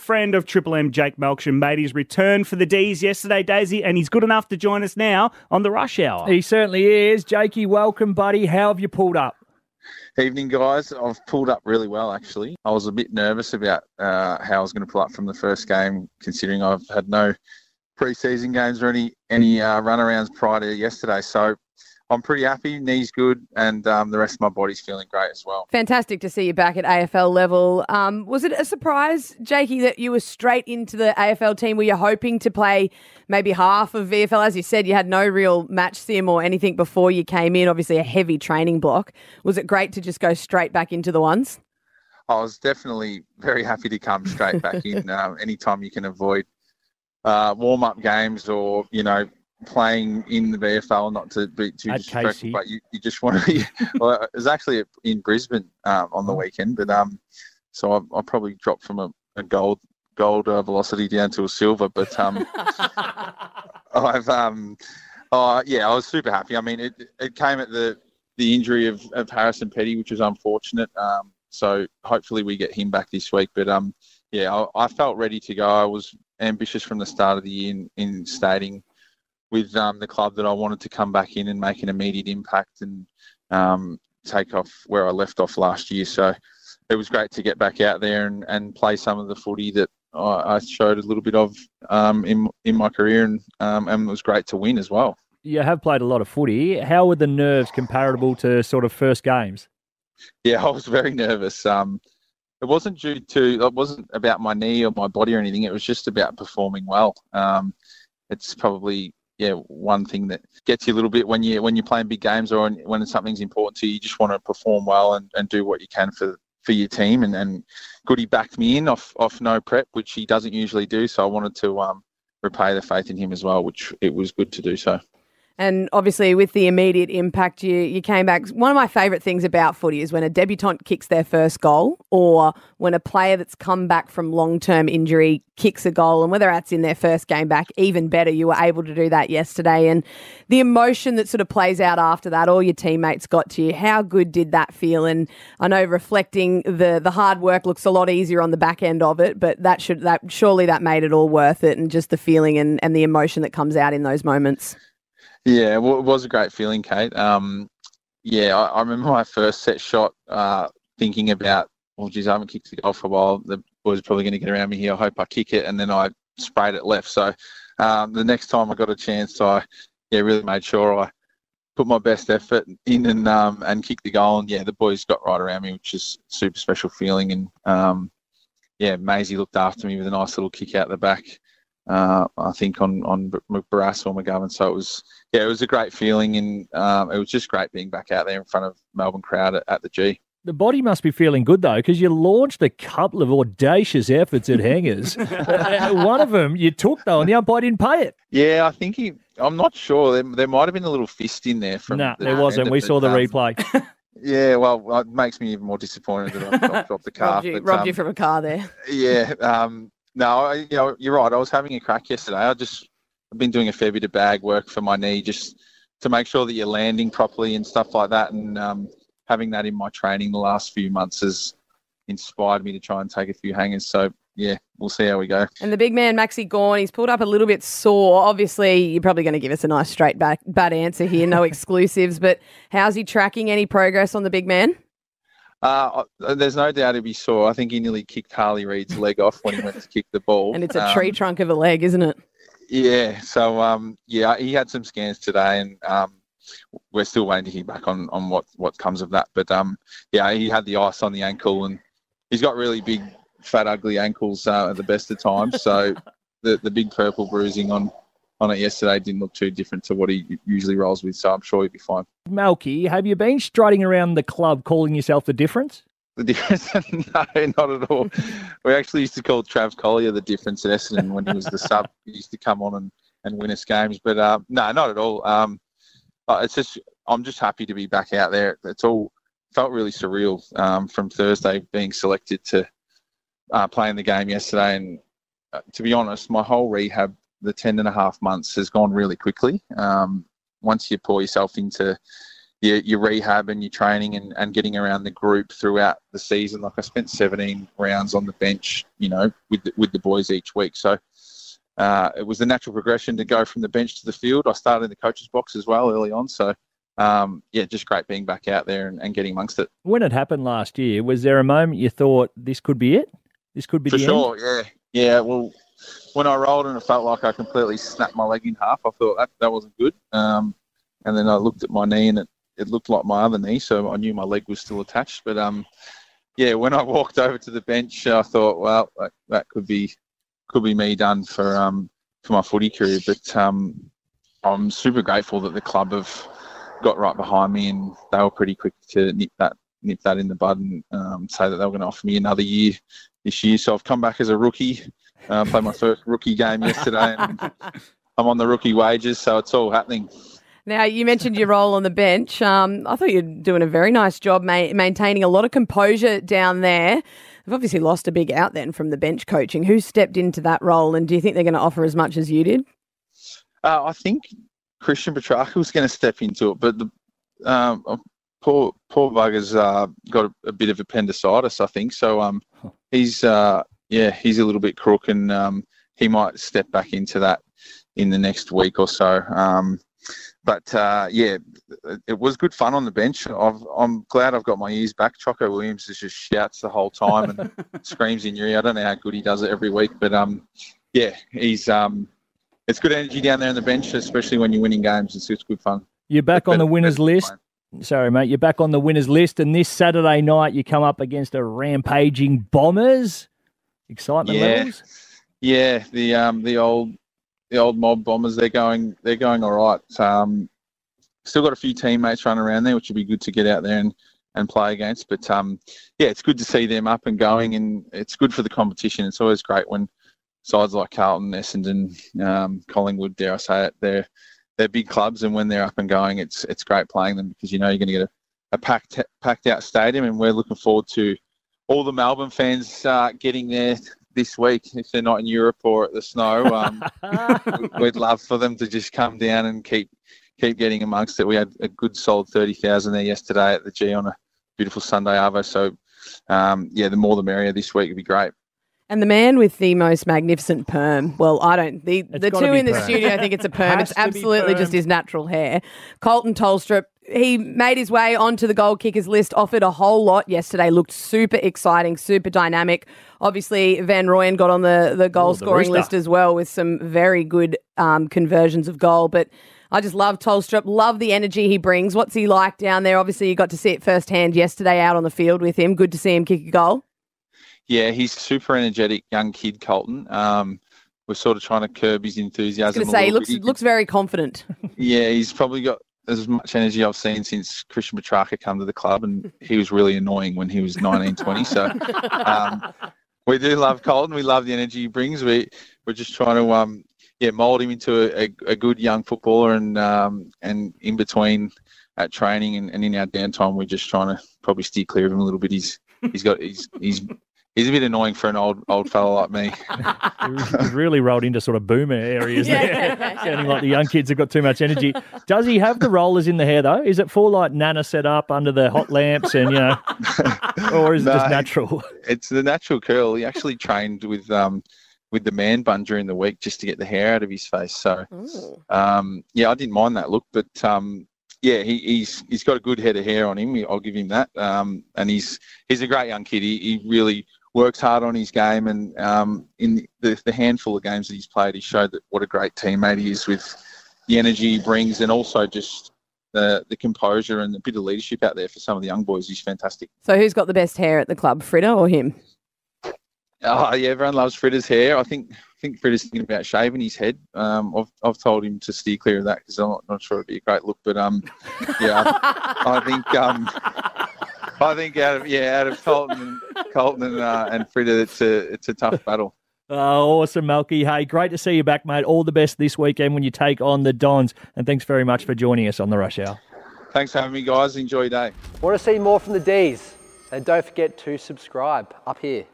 friend of Triple M, Jake Melksham, made his return for the D's yesterday, Daisy, and he's good enough to join us now on the Rush Hour. He certainly is. Jakey, welcome, buddy. How have you pulled up? Evening, guys. I've pulled up really well, actually. I was a bit nervous about how I was going to pull up from the first game, considering I've had no pre-season games or any runarounds prior to yesterday. So I'm pretty happy. Knee's good, and the rest of my body's feeling great as well. Fantastic to see you back at AFL level. Was it a surprise, Jakey, that you were straight into the AFL team? Were you hoping to play maybe half of VFL? As you said, you had no real match sim or anything before you came in, obviously a heavy training block. Was it great to just go straight back into the ones? I was definitely very happy to come straight back in. Anytime you can avoid warm-up games or, playing in the VFL, not to be too disrespectful, but you just want to be. Well, it was actually in Brisbane on the weekend, but so I probably dropped from a gold velocity down to a silver, but I was super happy. I mean, it came at the injury of Harrison Petty, which was unfortunate. So hopefully we get him back this week, but I felt ready to go. I was ambitious from the start of the year in stating with the club that I wanted to come back in and make an immediate impact and take off where I left off last year. So it was great to get back out there and play some of the footy that I showed a little bit of in my career, and it was great to win as well. You have played a lot of footy. How were the nerves comparable to sort of first games? Yeah, I was very nervous. It wasn't about my knee or my body or anything. It was just about performing well. It's probably one thing that gets you a little bit when you're playing big games or when something's important to you. You just want to perform well and do what you can for your team. And Goody backed me in off no prep, which he doesn't usually do. So I wanted to repay the faith in him as well, which it was good to do so. And obviously with the immediate impact, you came back. One of my favourite things about footy is when a debutant kicks their first goal, or when a player that's come back from long-term injury kicks a goal, and whether that's in their first game back, even better, you were able to do that yesterday. And the emotion that sort of plays out after that, all your teammates got to you. How good did that feel? And I know reflecting the hard work looks a lot easier on the back end of it, but surely that made it all worth it, and just the feeling and the emotion that comes out in those moments. Yeah, well, it was a great feeling, Kate. I remember my first set shot thinking about, I haven't kicked the goal for a while. The boys are probably going to get around me here. I hope I kick it. And then I sprayed it left. So the next time I got a chance, I really made sure I put my best effort in and kicked the goal. And, the boys got right around me, which is a super special feeling. And, Maisie looked after me with a nice little kick out the back. I think on Barras or McGovern. So it was a great feeling, and it was just great being back out there in front of Melbourne crowd at the G. The body must be feeling good, though, because you launched a couple of audacious efforts at hangers. One of them you took, though, and the umpire didn't pay it. Yeah, I think I'm not sure. There might have been a little fist in there. No, there wasn't. We saw the replay. Yeah, well, it makes me even more disappointed that I dropped the car. robbed you from a car there. Yeah, no, you're right. I was having a crack yesterday. I've been doing a fair bit of bag work for my knee just to make sure that you're landing properly and stuff like that. And having that in my training the last few months has inspired me to try and take a few hangers. So, we'll see how we go. And the big man, Maxi Gawn, he's pulled up a little bit sore. Obviously, you're probably going to give us a nice straight bad answer here, no exclusives. But how's he tracking? Any progress on the big man? There's no doubt he'll be sore. I think he nearly kicked Harley Reid's leg off when he went to kick the ball. And it's a tree trunk of a leg, isn't it? Yeah. So, he had some scans today, and we're still waiting to hear back on what comes of that. But, he had the ice on the ankle, and he's got really big, fat, ugly ankles at the best of times. So the big purple bruising on it yesterday didn't look too different to what he usually rolls with, so I'm sure he'll be fine. Melky, have you been strutting around the club calling yourself the difference? The difference? No, not at all. We actually used to call Trav Collier the difference at Essendon when he was the sub. He used to come on and win us games, but no, not at all. I'm just happy to be back out there. It's all felt really surreal from Thursday being selected to playing the game yesterday, and to be honest, my whole rehab, the 10.5 months, has gone really quickly. Once you pour yourself into your rehab and your training and getting around the group throughout the season. Like I spent 17 rounds on the bench, with the boys each week. So it was the natural progression to go from the bench to the field. I started in the coach's box as well early on. So, just great being back out there and getting amongst it. When it happened last year, was there a moment you thought this could be it? This could be For the sure, end? Yeah. Well, when I rolled and it felt like I completely snapped my leg in half, I thought that wasn't good. And then I looked at my knee and it looked like my other knee, so I knew my leg was still attached. But when I walked over to the bench, I thought, well, that could be me done for my footy career. But I'm super grateful that the club have got right behind me, and they were pretty quick to nip that in the bud and say that they were going to offer me another year this year. So I've come back as a rookie, played my first rookie game yesterday, and I'm on the rookie wages, so it's all happening. Now, you mentioned your role on the bench. I thought you were doing a very nice job maintaining a lot of composure down there. They've obviously lost a big out then from the bench coaching. Who stepped into that role, and do you think they're going to offer as much as you did? I think Christian Petrarca was going to step into it, but the poor bugger's got a bit of appendicitis, I think. So he's a little bit crook, and he might step back into that in the next week or so. But it was good fun on the bench. I'm glad I've got my ears back. Choco Williams just shouts the whole time and screams in your ear. I don't know how good he does it every week, but he's it's good energy down there on the bench, especially when you're winning games. It's good fun. You're back on the winners list. Sorry, mate. You're back on the winners list, and this Saturday night you come up against a rampaging Bombers. Excitement levels? Yeah, the old mob Bombers. They're going all right. Still got a few teammates running around there, which would be good to get out there and play against. But it's good to see them up and going, and it's good for the competition. It's always great when sides like Carlton, Essendon, Collingwood, dare I say it, they're big clubs, and when they're up and going, it's great playing them because you're going to get a packed out stadium, and we're looking forward to all the Melbourne fans getting there this week if they're not in Europe or at the snow. We'd love for them to just come down and keep getting amongst it. We had a good solid 30,000 there yesterday at the G on a beautiful Sunday arvo. So the more the merrier this week would be great. And the man with the most magnificent perm, well, I don't, the two in the studio think it's a perm. It's absolutely just his natural hair. Colton Tolstrup, he made his way onto the goal kickers list, offered a whole lot yesterday, looked super exciting, super dynamic. Obviously, Van Rooyen got on the goal scoring list as well with some very good conversions of goal. But I just love Tolstrup, love the energy he brings. What's he like down there? Obviously, you got to see it firsthand yesterday out on the field with him. Good to see him kick a goal. Yeah, he's a super energetic young kid, Colton. We're sort of trying to curb his enthusiasm. I was going to say, he looks very confident. Yeah, he's probably got as much energy I've seen since Christian Petrarca come to the club, and he was really annoying when he was 19, 20. So we do love Colton. We love the energy he brings. We're just trying to mould him into a good young footballer, and in between at training and in our downtime, we're just trying to probably steer clear of him a little bit. He's a bit annoying for an old fellow like me. He's really rolled into sort of boomer areas there. Sounding like the young kids have got too much energy. Does he have the rollers in the hair, though? Is it for like Nana set up under the hot lamps and, or is it just natural? It's the natural curl. He actually trained with the man bun during the week just to get the hair out of his face. So, I didn't mind that look, but he's got a good head of hair on him. I'll give him that. And he's a great young kid. He really works hard on his game, and in the handful of games that he's played, he showed that what a great teammate he is with the energy he brings, and also just the composure and a bit of leadership out there for some of the young boys. He's fantastic. So who's got the best hair at the club, Fritter or him? Oh, yeah, everyone loves Fritter's hair. I think Fritter's thinking about shaving his head. I've told him to steer clear of that because I'm not sure it'd be a great look. But I think out of Colton and Fritter, it's a tough battle. Oh, awesome, Melky. Hey, great to see you back, mate. All the best this weekend when you take on the Dons. And thanks very much for joining us on the Rush Hour. Thanks for having me, guys. Enjoy your day. Want to see more from the Ds? Then don't forget to subscribe up here.